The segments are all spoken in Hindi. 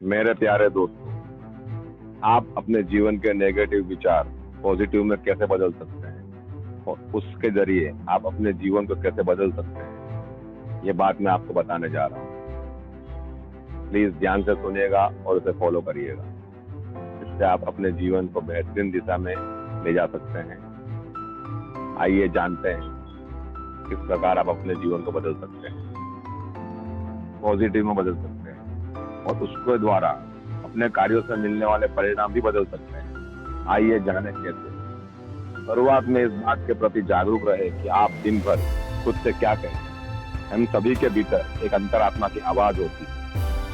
मेरे प्यारे दोस्तों, आप अपने जीवन के नेगेटिव विचार पॉजिटिव में कैसे बदल सकते हैं और उसके जरिए आप अपने जीवन को कैसे बदल सकते हैं, ये बात मैं आपको बताने जा रहा हूँ। प्लीज ध्यान से सुनिएगा और उसे फॉलो करिएगा। इससे आप अपने जीवन को बेहतरीन दिशा में ले जा सकते हैं। आइए जानते हैं किस प्रकार आप अपने जीवन को बदल सकते हैं, पॉजिटिव में बदल सकते हैं और उसके द्वारा अपने कार्यों से मिलने वाले परिणाम भी बदल सकते हैं। आइए जाने कैसे। शुरुआत में इस बात के प्रति जागरूक रहे कि आप दिन भर खुद से क्या कहते हैं। हम सभी के भीतर एक अंतरात्मा की आवाज होती है।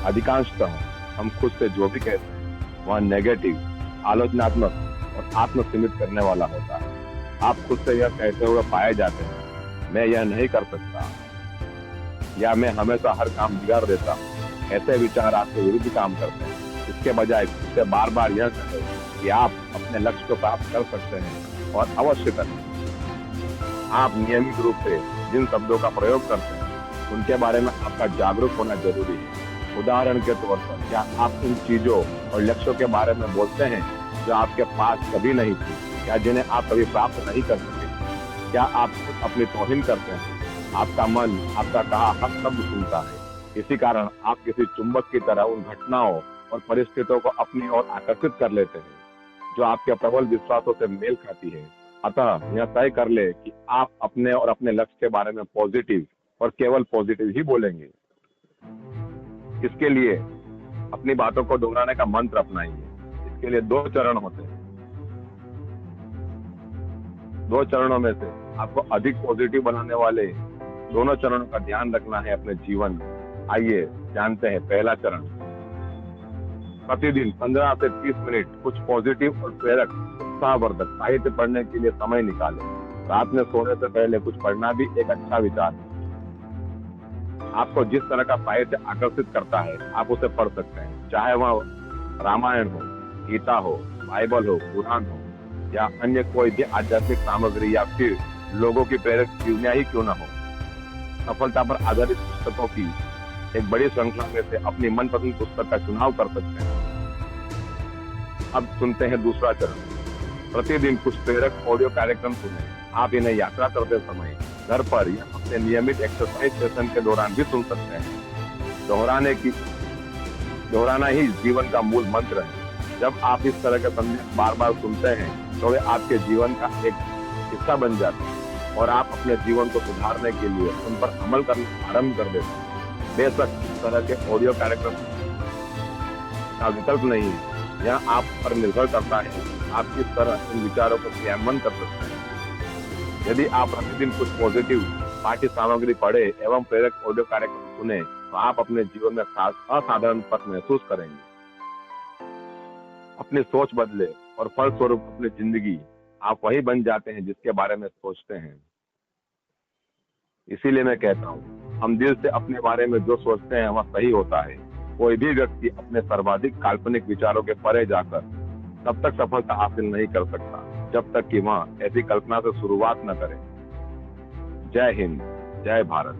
अधिकांशतः हम खुद से जो भी कहते हैं वह नेगेटिव, आलोचनात्मक और आत्म सीमित करने वाला होता है। आप खुद से यह कहते हुए पाए जाते हैं, मैं यह नहीं कर सकता या मैं हमेशा हर काम बिगाड़ देता हूँ। ऐसे विचार आपके विरुद्ध काम करते हैं। इसके बजाय खुद से बार बार यह कहें कि आप अपने लक्ष्य को प्राप्त कर सकते हैं और अवश्य करें। आप नियमित रूप से जिन शब्दों का प्रयोग करते हैं उनके बारे में आपका जागरूक होना जरूरी है। उदाहरण के तौर पर, क्या आप उन चीजों और लक्ष्यों के बारे में बोलते हैं जो आपके पास कभी नहीं थी या जिन्हें आप कभी प्राप्त नहीं कर सके? क्या आप अपनी तौहीन करते हैं? आपका मन आपका कहा हर शब्द सुनता है। इसी कारण आप किसी चुंबक की तरह उन घटनाओं और परिस्थितियों को अपनी ओर आकर्षित कर लेते हैं जो आपके प्रबल विश्वासों से मेल खाती है। अतः यह तय कर ले कि आप अपने और अपने लक्ष्य के बारे में पॉजिटिव और केवल पॉजिटिव ही बोलेंगे। इसके लिए अपनी बातों को दोहराने का मंत्र अपनाइए। इसके लिए 2 चरण होते हैं। 2 चरणों में से आपको अधिक पॉजिटिव बनाने वाले दोनों चरणों का ध्यान रखना है अपने जीवन में। आइए जानते हैं पहला चरण। प्रतिदिन 15 से 30 मिनट कुछ पॉजिटिव और प्रेरक, उत्साहवर्धक साहित्य पढ़ने के लिए समय निकालें। रात में सोने से पहले कुछ पढ़ना भी एक अच्छा विचार है। आपको जिस तरह का साहित्य आकर्षित करता है आप उसे पढ़ सकते हैं, चाहे वह रामायण हो, गीता हो, बाइबल हो, कुरान हो या अन्य कोई भी आध्यात्मिक सामग्री या फिर लोगों की प्रेरक जीवनियां ही क्यों न हो। सफलता पर आधारित पुस्तकों की एक बड़ी श्रृंखला में से अपनी मनपसंद पुस्तक का चुनाव कर सकते हैं। अब सुनते हैं दूसरा चरण। प्रतिदिन कुछ प्रेरक ऑडियो कार्यक्रम सुने। आप इन्हें यात्रा करते समय, घर पर या अपने नियमित एक्सरसाइज सेशन के दौरान भी सुन सकते हैं। दोहराना ही जीवन का मूल मंत्र है। जब आप इस तरह के संदेश बार बार सुनते हैं तो वे आपके जीवन का एक हिस्सा बन जाते हैं और आप अपने जीवन को सुधारने के लिए उन पर अमल करना आरंभ कर देते हैं। बेशक इस तरह के ऑडियो कार्यक्रम का विकल्प नहीं है। यह आप पर निर्भर करता है आप किस तरह इन विचारों को क्रियान्वयन कर सकते हैं। यदि आप प्रतिदिन कुछ पॉजिटिव पाठ्य सामग्री पढ़े एवं प्रेरक ऑडियो कार्यक्रम सुने तो आप अपने जीवन में असाधारण फर्क महसूस करेंगे। अपनी सोच बदले और फलस्वरूप अपनी जिंदगी आप वही बन जाते हैं जिसके बारे में सोचते हैं। इसीलिए मैं कहता हूँ, हम दिल से अपने बारे में जो सोचते हैं वह सही होता है। कोई भी व्यक्ति अपने सर्वाधिक काल्पनिक विचारों के परे जाकर तब तक सफलता हासिल नहीं कर सकता जब तक कि वह ऐसी कल्पना से शुरुआत न करे। जय हिंद, जय भारत।